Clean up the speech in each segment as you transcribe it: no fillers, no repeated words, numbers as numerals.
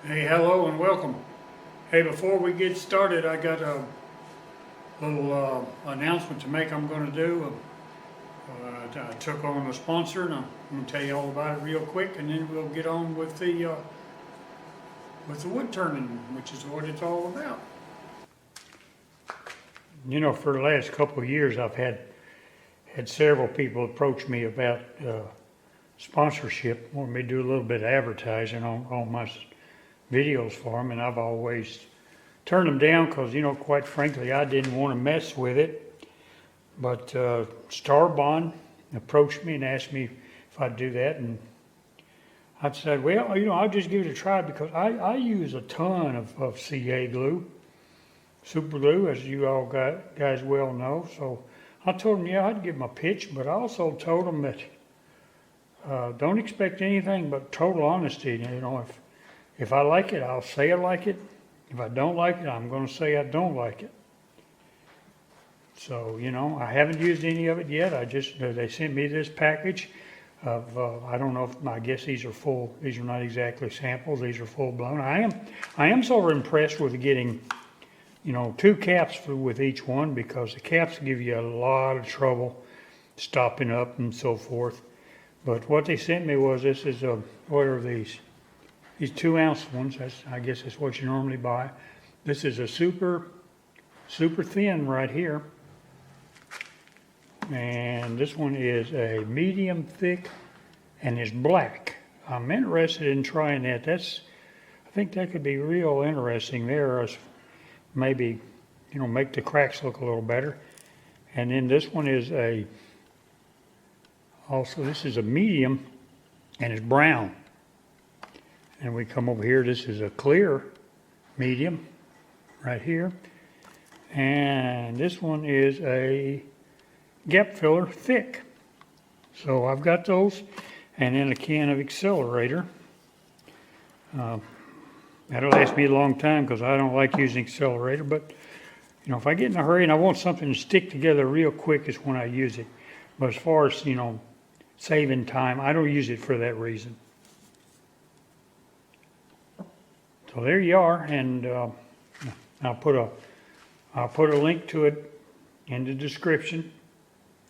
Hey, hello and welcome. Hey, before we get started, I got a little announcement to make I'm going to do. I took on a sponsor and I'm going to tell you all about it real quick, and then we'll get on with the wood turning, which is what it's all about. You know, for the last couple of years, I've had several people approach me about sponsorship, wanting me to do a little bit of advertising on my videos for them, and I've always turned them down because, you know, quite frankly, I didn't want to mess with it. But Starbond approached me and asked me if I'd do that, and I said, well, you know, I'll just give it a try because I use a ton of CA glue, super glue, as you all guys well know. So I told them, yeah, I'd give them a pitch, but I also told them that don't expect anything but total honesty. You know, if I like it, I'll say I like it. If I don't like it, I'm going to say I don't like it. So, you know, I haven't used any of it yet. They sent me this package of, I don't know if, I guess these are full, these are not exactly samples, these are full blown. I am sort of impressed with getting, you know, 2 caps with each one, because the caps give you a lot of trouble stopping up and so forth. But what they sent me was, this is what are these? These 2-ounce ones. I guess that's what you normally buy. This is a super thin right here. And this one is a medium thick and it's black. I'm interested in trying that. I think that could be real interesting there. Maybe, you know, make the cracks look a little better. And then this one is this is a medium and it's brown. And we come over here, this is a clear medium right here. And this one is a gap filler thick. So I've got those, and then a can of accelerator. That'll last me a long time because I don't like using accelerator, but you know, if I get in a hurry and I want something to stick together real quick is when I use it. But as far as, you know, saving time, I don't use it for that reason. So there you are, and I'll put a link to it in the description.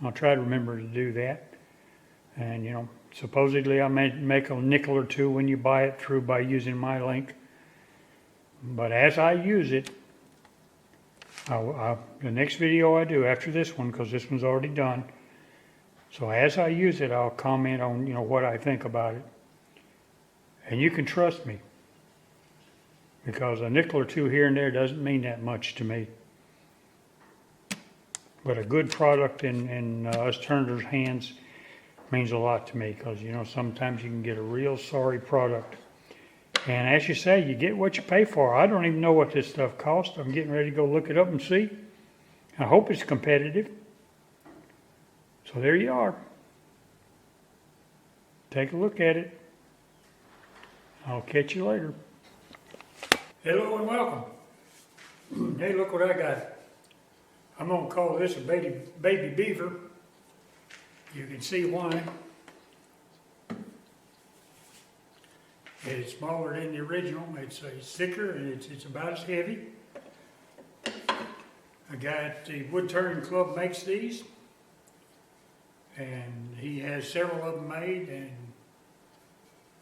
I'll try to remember to do that. And you know, supposedly I may make a nickel or two when you buy it through by using my link. But as I use it, the next video I do after this one, because this one's already done. So as I use it, I'll comment on, you know, what I think about it. And you can trust me, because a nickel or two here and there doesn't mean that much to me. But a good product in us turners' hands means a lot to me, because, you know, sometimes you can get a real sorry product. And as you say, you get what you pay for. I don't even know what this stuff costs. I'm getting ready to go look it up and see. I hope it's competitive. So there you are. Take a look at it. I'll catch you later. Hello and welcome. Hey, look what I got. I'm going to call this a baby beaver. You can see why. It's smaller than the original. It's thicker and it's about as heavy. A guy at the Wood Turning Club makes these, and he has several of them made, and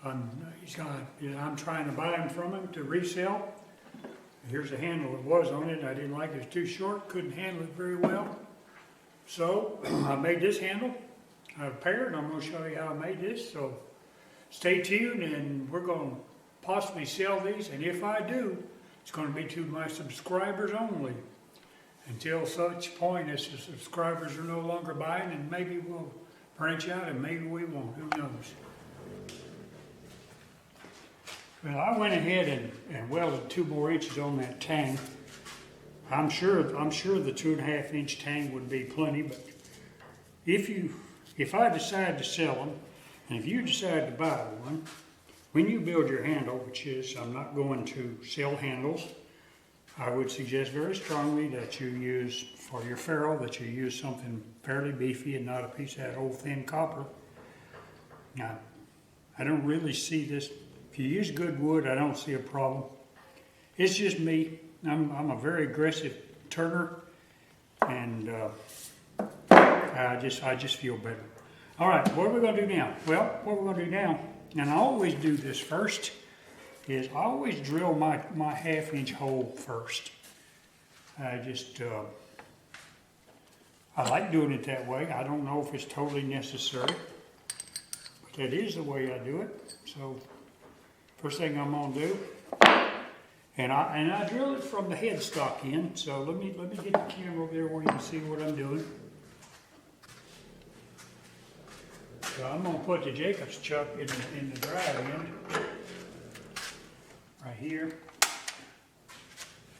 I'm trying to buy them from him to resell. Here's a handle that was on it. I didn't like it. It was too short. Couldn't handle it very well. So I made this handle out of pear, and I'm going to show you how I made this. So stay tuned, and we're going to possibly sell these. And if I do, it's going to be to my subscribers only, until such point as the subscribers are no longer buying, and maybe we'll branch out and maybe we won't. Who knows? Well, I went ahead and welded 2 more inches on that tang. I'm sure the 2.5 inch tang would be plenty, but if I decide to sell them, and if you decide to buy one, when you build your handle, which is, I'm not going to sell handles, I would suggest very strongly that you use, for your ferrule, that you use something fairly beefy and not a piece of that old thin copper. Now, I don't really see this If you use good wood, I don't see a problem. It's just me. I'm a very aggressive turner, and I just feel better. All right, what are we going to do now? Well, what we're going to do now, and I always do this first, is I always drill my 1/2-inch hole first. I like doing it that way. I don't know if it's totally necessary, but that is the way I do it. So first thing I'm going to do, and I drill it from the headstock in. So let me get the camera over there where you can see what I'm doing. So I'm going to put the Jacob's chuck in the drive end, right here.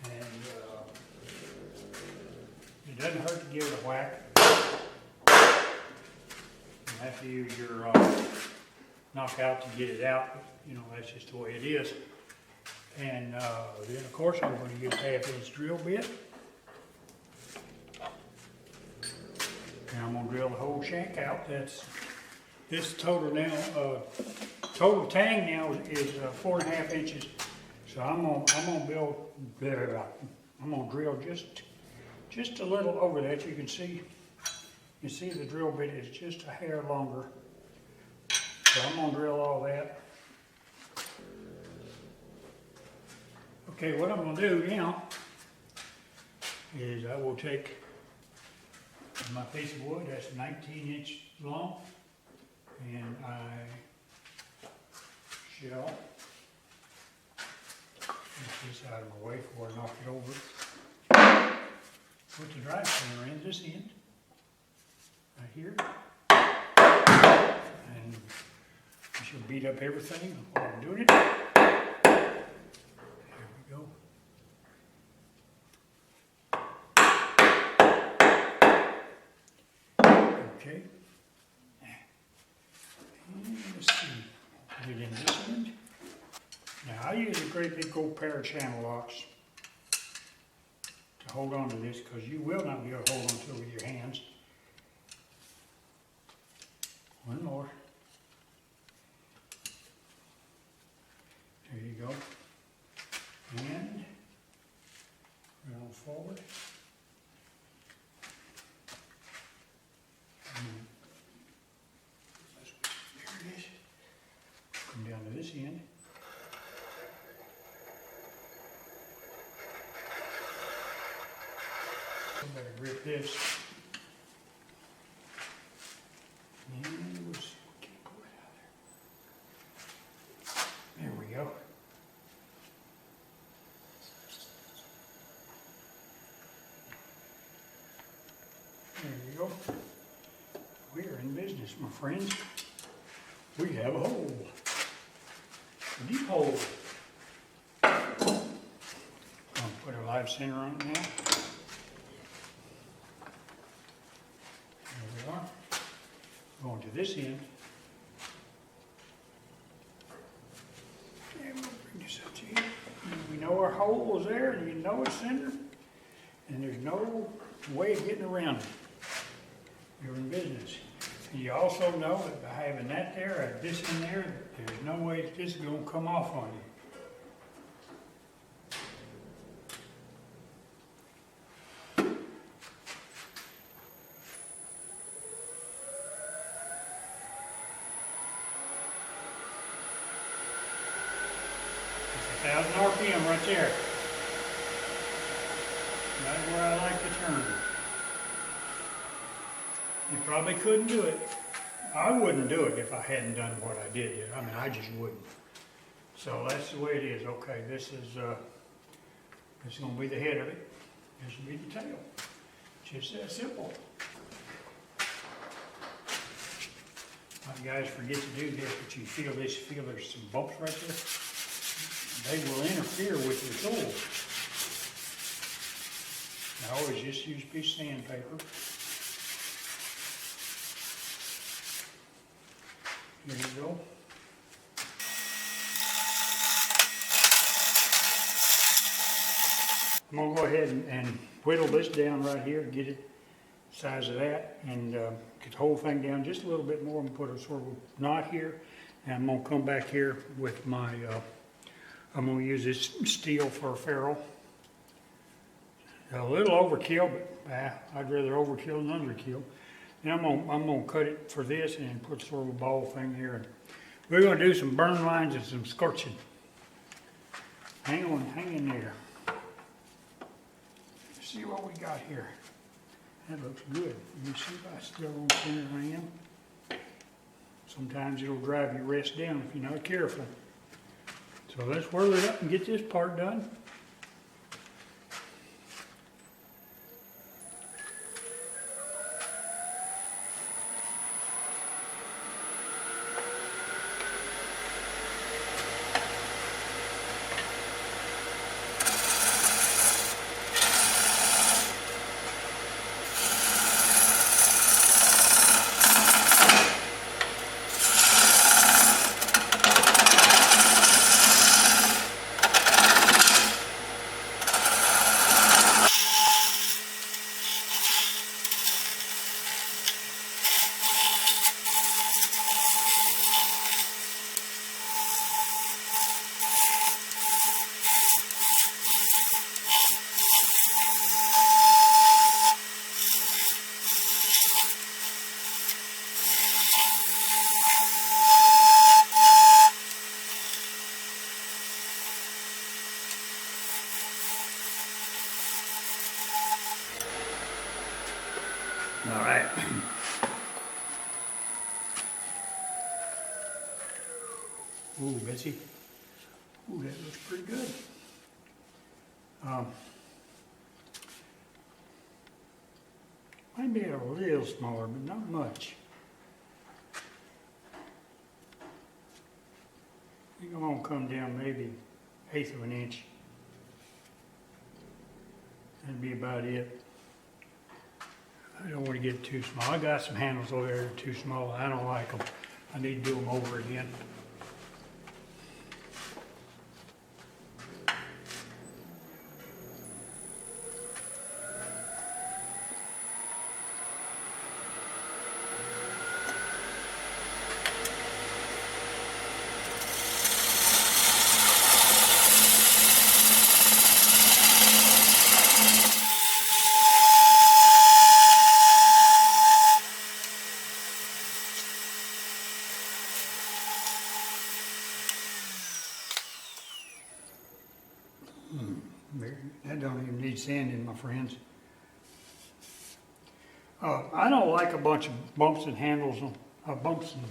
And it doesn't hurt to give it a whack. You have to use your knockout to get it out. You know, that's just the way it is. And then of course I'm going to use 1/2-inch drill bit. And I'm going to drill the whole shank out. This total now, total tang now is 4.5 inches. So I'm gonna build there. I'm gonna drill just a little over that. You can see the drill bit is just a hair longer. So I'm gonna drill all that. Okay, what I'm gonna do now is I will take my piece of wood that's 19-inch long, and I shall get this out of my way before I knock it over. Put the drive center in this end, right here, and I shall beat up everything while I'm doing it. There we go. Okay. And let's see. Put it in this end. Now I use a great big old pair of channel locks to hold on to this, because you will not be able to hold on to it with your hands. One more. There you go. And roll forward. There it is. Come down to this end. I better grip this. And we'll see. Can't pull it out there. There we go. There you go. We are in business, my friends. We have a hole. A deep hole. I'm going to put a live center on it now. There we are. Going to this end. And we'll bring this up to you. And we know our hole is there, and you know it's center. And there's no way of getting around it. You're in business. And you also know that by having that there, or this in there, there's no way that this is going to come off on you. It's 1,000 RPM right there. Right where I like to turn. You probably couldn't do it. I wouldn't do it if I hadn't done what I did here. I mean, I just wouldn't. So that's the way it is. Okay, this is going to be the head of it. This will be the tail. Just that simple. A lot of guys forget to do this, but you feel this. Feel there's some bumps right there. They will interfere with your tool. I always just use a piece of sandpaper. There you go. I'm going to go ahead and whittle this down right here, get it the size of that, and get the whole thing down just a little bit more, and put a sort of knot here. And I'm gonna come back here with my, I'm gonna use this steel for a ferrule. A little overkill, but I'd rather overkill than underkill. And I'm gonna cut it for this and put sort of a ball thing here. And we're gonna do some burn lines and some scorching. Hang in there. Let's see what we got here. That looks good. You see if I still on center I am? Sometimes it'll drive your wrist down if you're not careful. So let's whirl it up and get this part done. All right. Ooh, Betsy. Ooh, that looks pretty good. Might be a little smaller, but not much. I think I'm gonna come down maybe 1/8 of an inch. That'd be about it. I don't want to get too small. I got some handles over there that are too small. I don't like them. I need to do them over again. That don't even need sanding, my friends. I don't like a bunch of bumps and handles, bumps and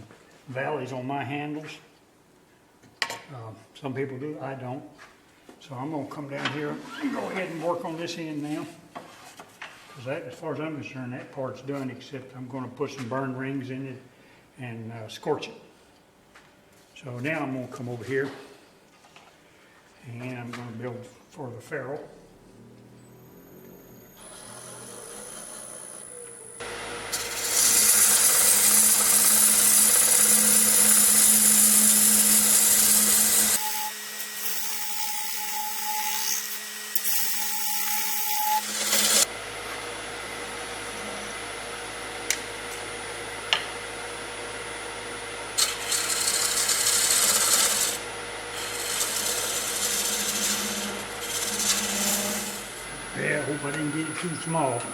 valleys on my handles. Some people do, I don't. So I'm gonna come down here and go ahead and work on this end now. Because that, as far as I'm concerned, that part's done, except I'm gonna put some burn rings in it and scorch it. So now I'm gonna come over here and I'm gonna build for the ferrule. Yeah, I hope I didn't get it too small. If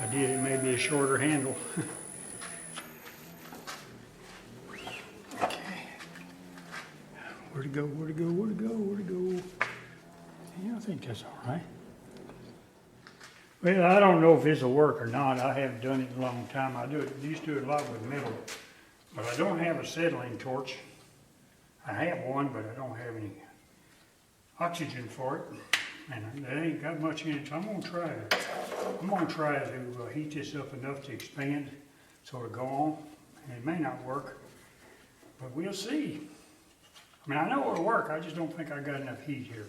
I did, it may be a shorter handle. Okay. Where'd it go? Where'd it go? Where'd it go? Where'd it go? Yeah, I think that's all right. Well, I don't know if this will work or not. I haven't done it in a long time. I used to do it a lot with metal, but I don't have a acetylene torch. I have one, but I don't have any oxygen for it, and it ain't got much in it. So I'm gonna try to heat this up enough to expand, so it'll go on. And it may not work, but we'll see. I mean, I know it'll work. I just don't think I got enough heat here.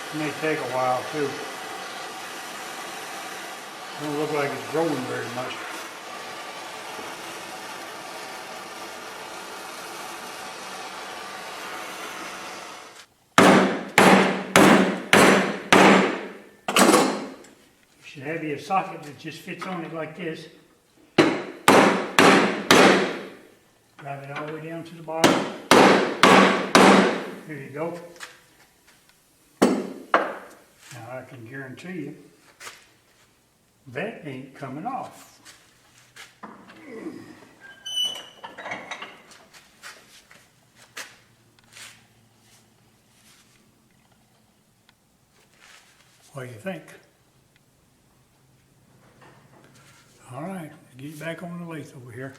It may take a while too. Don't look like it's growing very much. have you a socket that just fits on it like this. Drive it all the way down to the bottom. Here you go. Now I can guarantee you that ain't coming off. What do you think? All right, get back on the lathe over here.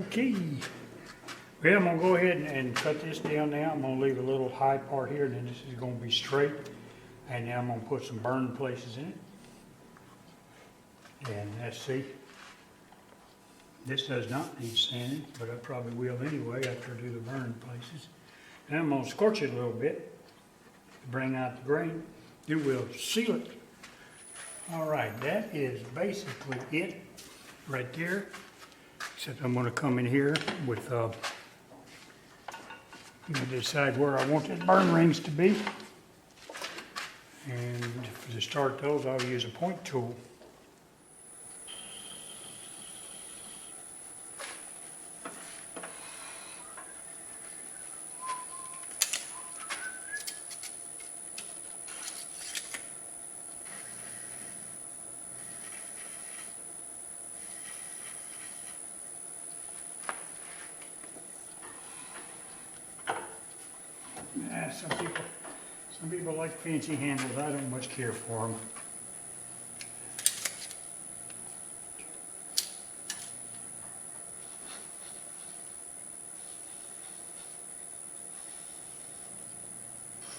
Okay. Well, I'm gonna go ahead and cut this down now. I'm gonna leave a little high part here, and then this is gonna be straight. And now I'm gonna put some burn places in it. And let's see. This does not need sanding, but I probably will anyway after I do the burn places. And I'm gonna scorch it a little bit to bring out the grain. It will seal it. All right, that is basically it right there. Except I'm going to come in here with, decide where I want the burn rings to be. And to start those, I'll use a point tool. Some people like fancy handles. I don't much care for them.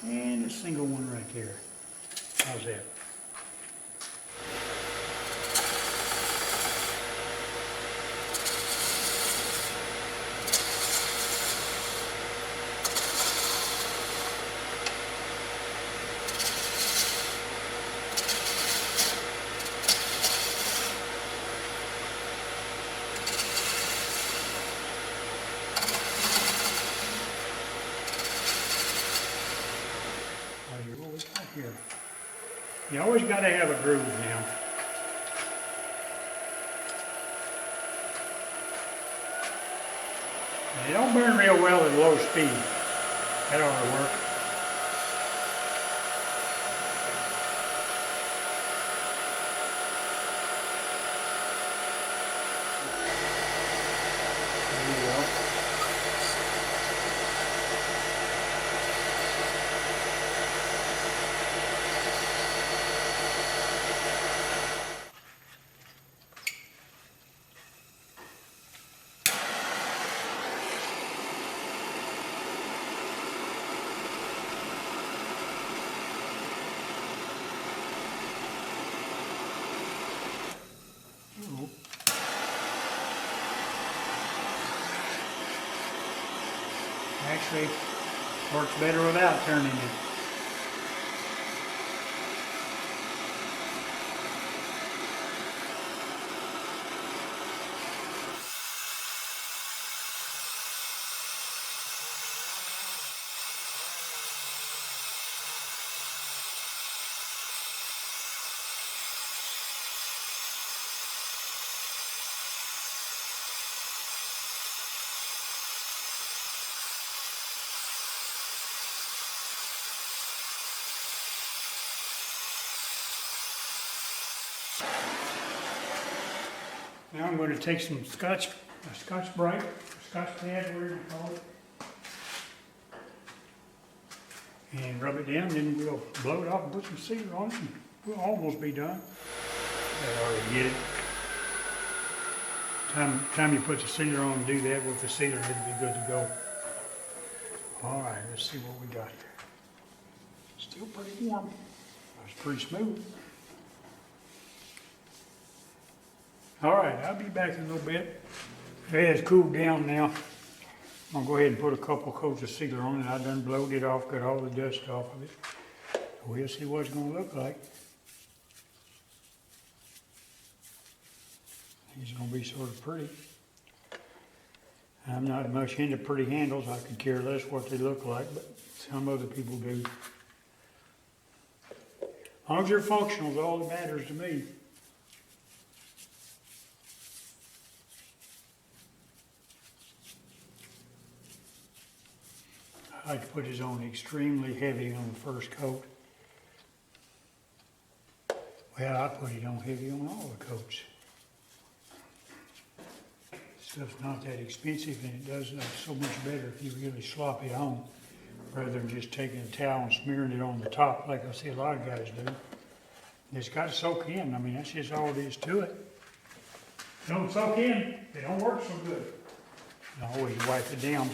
And a single one right there. How's that? Here. You always got to have a groove now. And it don't burn real well at low speed. That ought to work. There you go. Actually, works better without turning it. Now I'm going to take some Scotch Brite, Scotch pad, whatever you call it, and rub it down, then we'll blow it off and put some sealer on it, and we'll almost be done. I already get it. Time you put the sealer on and do that with the sealer, it'll be good to go. All right, let's see what we got here. Still pretty warm. It's pretty smooth. All right, I'll be back in a little bit. It has cooled down now. I'm gonna go ahead and put a couple coats of sealer on it. I done blowed it off, got all the dust off of it. We'll see what it's gonna look like. I think it's gonna be sort of pretty. I'm not much into pretty handles. I could care less what they look like, but some other people do. As long as they're functional is all that matters to me. I like to put this on extremely heavy on the first coat. Well, I put it on heavy on all the coats. Stuff's not that expensive, and it does so much better if you really slop it on, rather than just taking a towel and smearing it on the top like I see a lot of guys do. It's got to soak in. I mean, that's just all it is to it. If it don't soak in, it don't work so good. And I always wipe it down,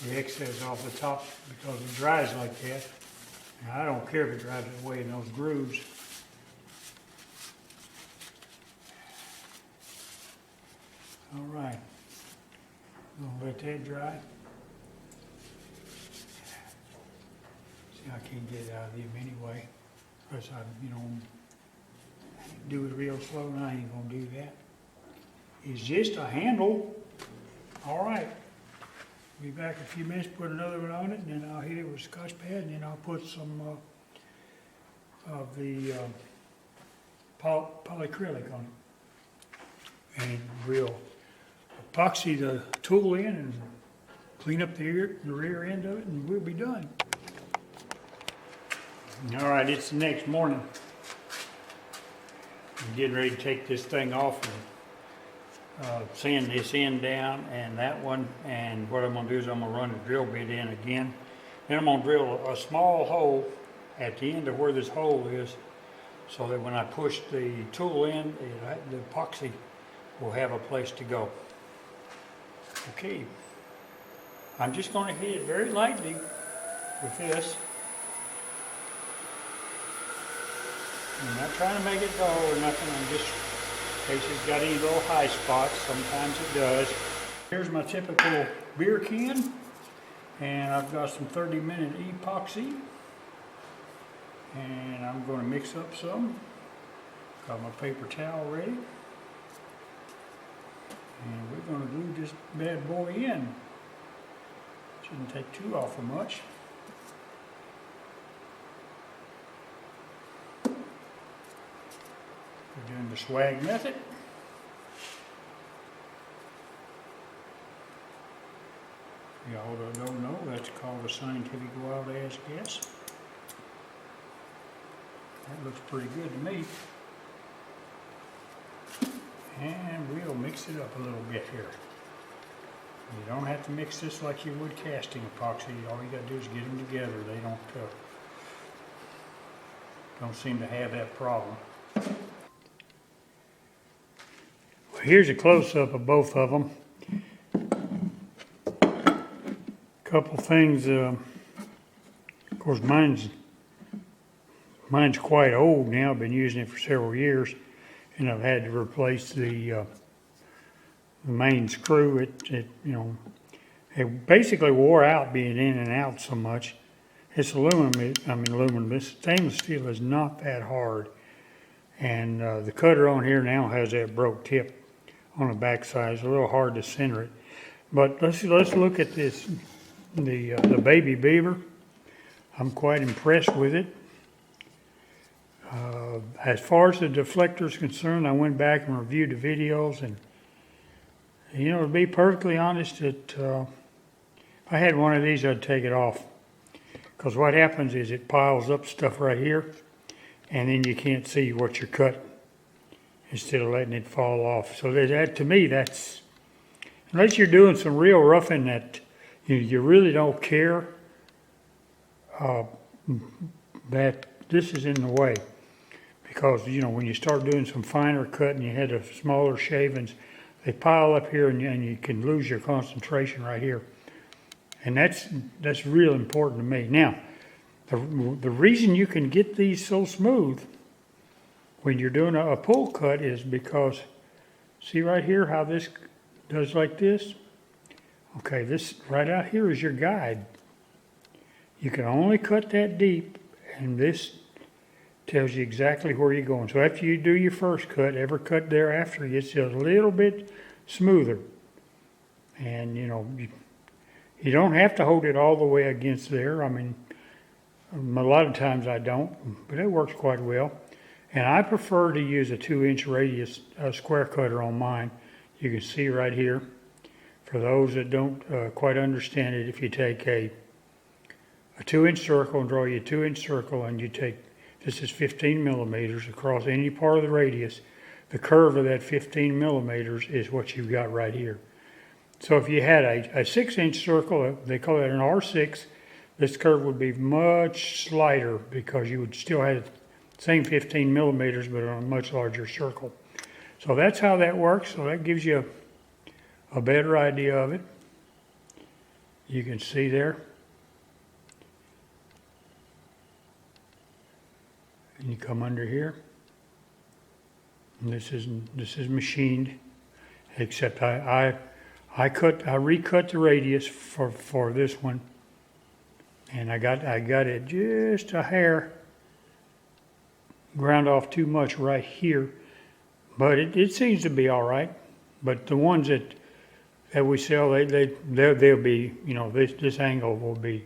the excess off the top, because it dries like that. And I don't care if it dries that way in those grooves. All right, I'm gonna let that dry. See, I can't get it out of them anyway. Plus, do it real slow, and I ain't gonna do that. It's just a handle. All right, be back in a few minutes, put another one on it, and then I'll hit it with a Scotch pad, and then I'll put some of the polyacrylic on it. And we'll epoxy the tool in and clean up the rear end of it, and we'll be done. All right, it's the next morning. I'm getting ready to take this thing off and sand this end down and that one. And what I'm going to do is I'm going to run the drill bit in again. Then I'm going to drill a small hole at the end of where this hole is, so that when I push the tool in, the epoxy will have a place to go. Okay, I'm just going to hit it very lightly with this. I'm not trying to make it dull or nothing. I'm just, in case it's got any little high spots, sometimes it does. Here's my typical beer can, and I've got some 30-minute epoxy, and I'm going to mix up some. Got my paper towel ready, and we're going to glue this bad boy in. Shouldn't take too awful much. We're doing the swag method. Y'all don't know, that's called a scientific wild-ass guess. That looks pretty good to me. And we'll mix it up a little bit here. You don't have to mix this like you would casting epoxy. All you got to do is get them together. They don't seem to have that problem. Well, here's a close-up of both of them. Couple things. Of course, mine's quite old now. I've been using it for several years, and I've had to replace the main screw. It basically wore out being in and out so much. It's aluminum. This stainless steel is not that hard, and the cutter on here now has that broke tip on the back side. It's a little hard to center it, but let's look at this. The baby Beaver. I'm quite impressed with it. As far as the deflector is concerned, I went back and reviewed the videos, and to be perfectly honest, if I had one of these, I'd take it off, because what happens is it piles up stuff right here, and then you can't see what you're cutting instead of letting it fall off. So that, to me, that's, unless you're doing some real roughing that you really don't care that this is in the way, because when you start doing some finer cutting, you had the smaller shavings, they pile up here, and you can lose your concentration right here, and that's real important to me. Now, the reason you can get these so smooth when you're doing a pull cut is because, see right here how this does like this. Okay, this right out here is your guide. You can only cut that deep, and this tells you exactly where you're going. So after you do your first cut, every cut thereafter gets a little bit smoother. And you don't have to hold it all the way against there. I mean, A lot of times I don't, but it works quite well. And I prefer to use a 2-inch radius square cutter on mine. You can see right here. For those that don't quite understand it, if you take a 2-inch circle and draw you a 2-inch circle, and you take, this is 15 millimeters across any part of the radius, the curve of that 15 millimeters is what you've got right here. So if you had a 6-inch circle, they call that an R6, this curve would be much slighter because you would still have the same 15 millimeters but on a much larger circle. So that's how that works. So that gives you a better idea of it. You can see there. And you come under here. And this is machined, except I recut the radius for this one. And I got it just a hair ground off too much right here, but it seems to be all right. But the ones that we sell, they'll be, you know, this angle will be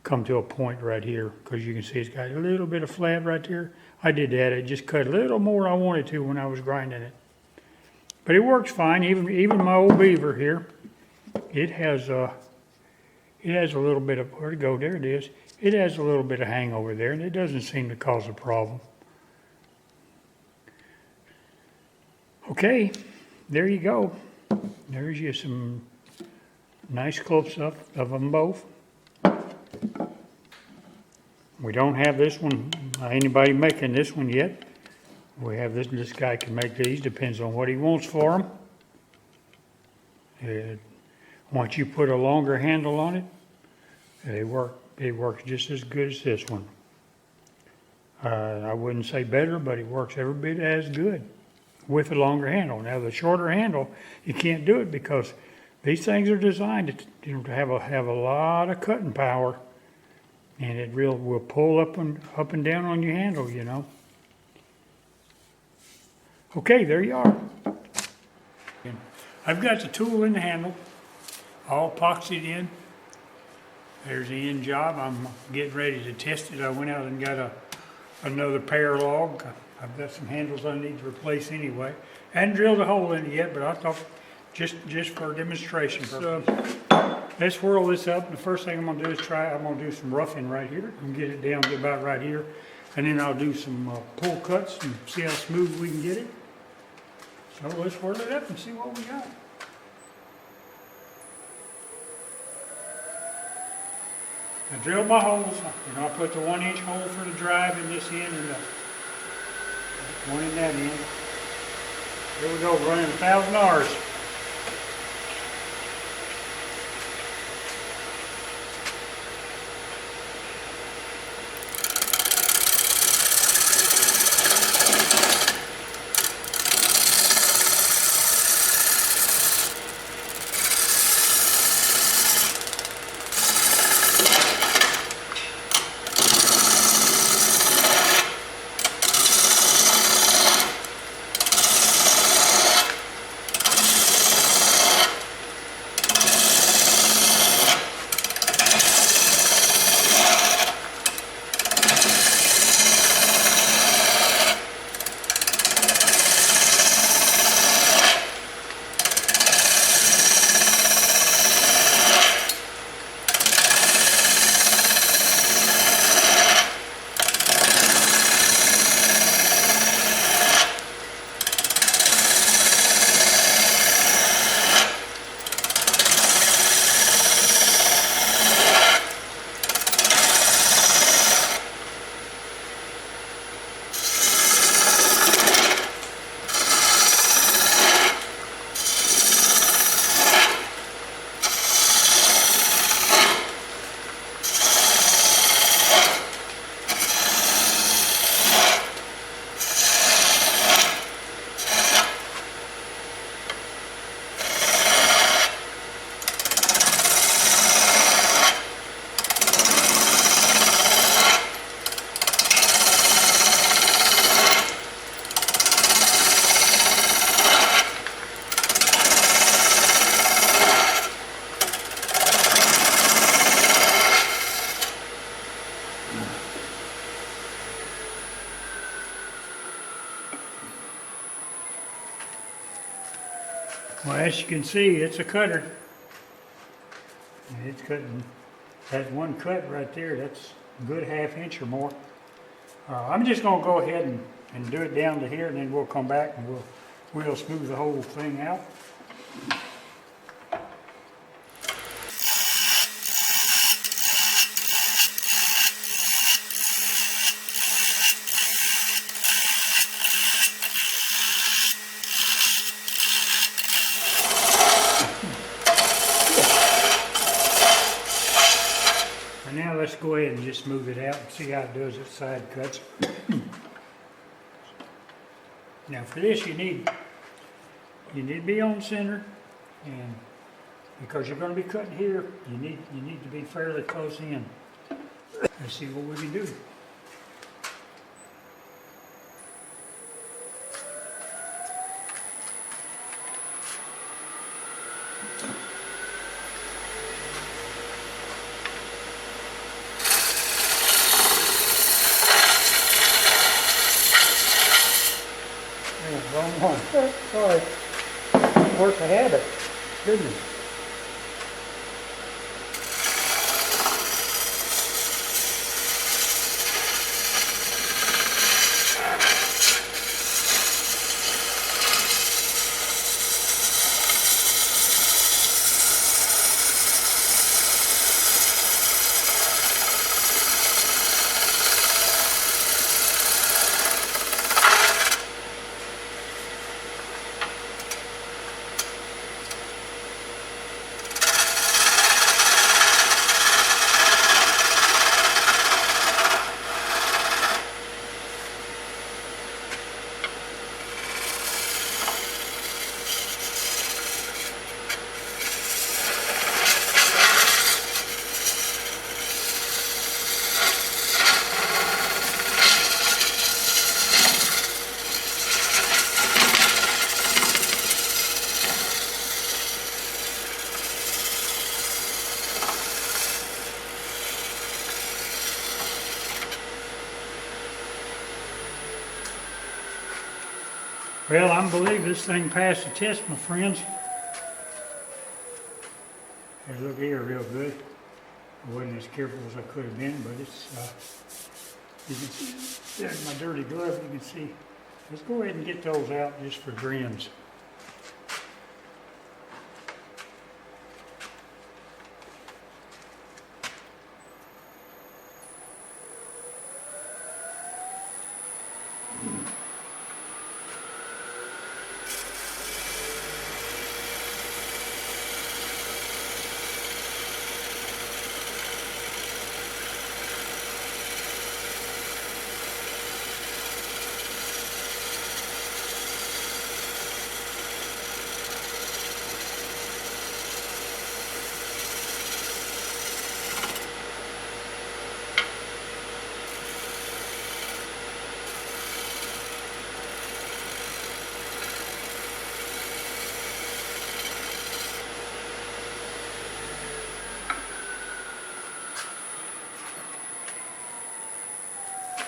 come to a point right here, because you can see it's got a little bit of flat right there. I did that. I just cut a little more than I wanted to when I was grinding it, but it works fine. Even my old Beaver here, it has a little bit of, where to go, there it is. It has a little bit of hang over there, and it doesn't seem to cause a problem. Okay, there you go. There's you some nice close-up of them both. We don't have this one, anybody making this one yet. We have this guy can make these, depends on what he wants for them. Once you put a longer handle on it, it works just as good as this one. I wouldn't say better, but it works every bit as good with a longer handle. Now the shorter handle, you can't do it because these things are designed to have a lot of cutting power, and it will pull up and down on your handle, you know. Okay, there you are. I've got the tool in the handle, all epoxied in. There's the end job. I'm getting ready to test it. I went out and got another pair log. I've got some handles I need to replace anyway. I hadn't drilled a hole in it yet, but I thought just for demonstration purposes. Let's whirl this up. The first thing I'm going to do is I'm going to do some roughing right here and get it down to about right here. And then I'll do some pull cuts and see how smooth we can get it. So let's whirl it up and see what we got. I drilled my holes. You know, I put the 1-inch hole for the drive in this end and the one in that end. Here we go, running 1,000 R's. Well, as you can see, it's a cutter. And it's cutting, that's one cut right there. That's a good ½ inch or more. I'm just gonna go ahead and do it down to here, and then we'll come back and we'll smooth the whole thing out. And now let's go ahead and just smooth it out and see how it does its side cuts. Now for this you need to be on center, and because you're going to be cutting here, you need to be fairly close in. Let's see what we can do. Wrong one. Sorry. Work a habit. Goodness. Well, I believe this thing passed the test, my friends. Let's look here real good. I wasn't as careful as I could have been, but it's, you can see, there's my dirty glove, you can see. Let's go ahead and get those out just for grins.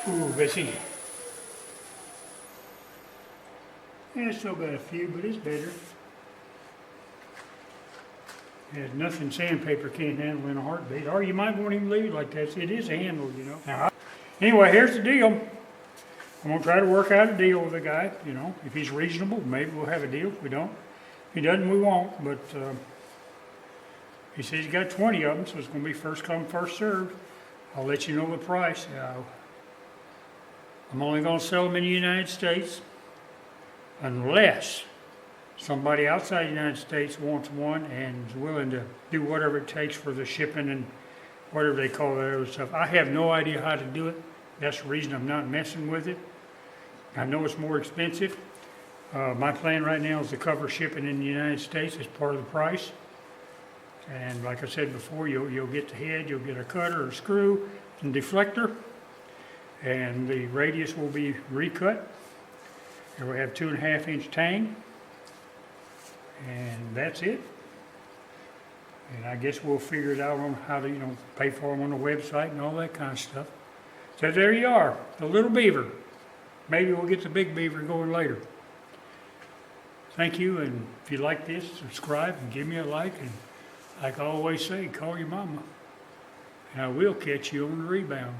Ooh, Bessie. Yeah, still got a few, but it's better. There's nothing sandpaper can't handle in a heartbeat. Or you might want him to leave it like that. It is a handle, you know. Now, anyway, here's the deal. I'm going to try to work out a deal with the guy, you know. If he's reasonable, maybe we'll have a deal. If we don't, if he doesn't, we won't. But he says he's got 20 of them, so it's going to be first come, first served. I'll let you know the price. I'm only going to sell them in the United States unless somebody outside the United States wants one and is willing to do whatever it takes for the shipping and whatever they call that other stuff. I have no idea how to do it. That's the reason I'm not messing with it. I know it's more expensive. My plan right now is to cover shipping in the United States as part of the price. And like I said before, you'll get the head, you'll get a cutter or screw and deflector. And the radius will be recut. And we'll have 2.5 inch tang. And that's it. And I guess we'll figure it out on how to, pay for them on the website and all that kind of stuff. So there you are, the little Beaver. Maybe we'll get the big Beaver going later. thank you, and if you like this, subscribe and give me a like, and like I always say, call your mama, and I will catch you on the rebound.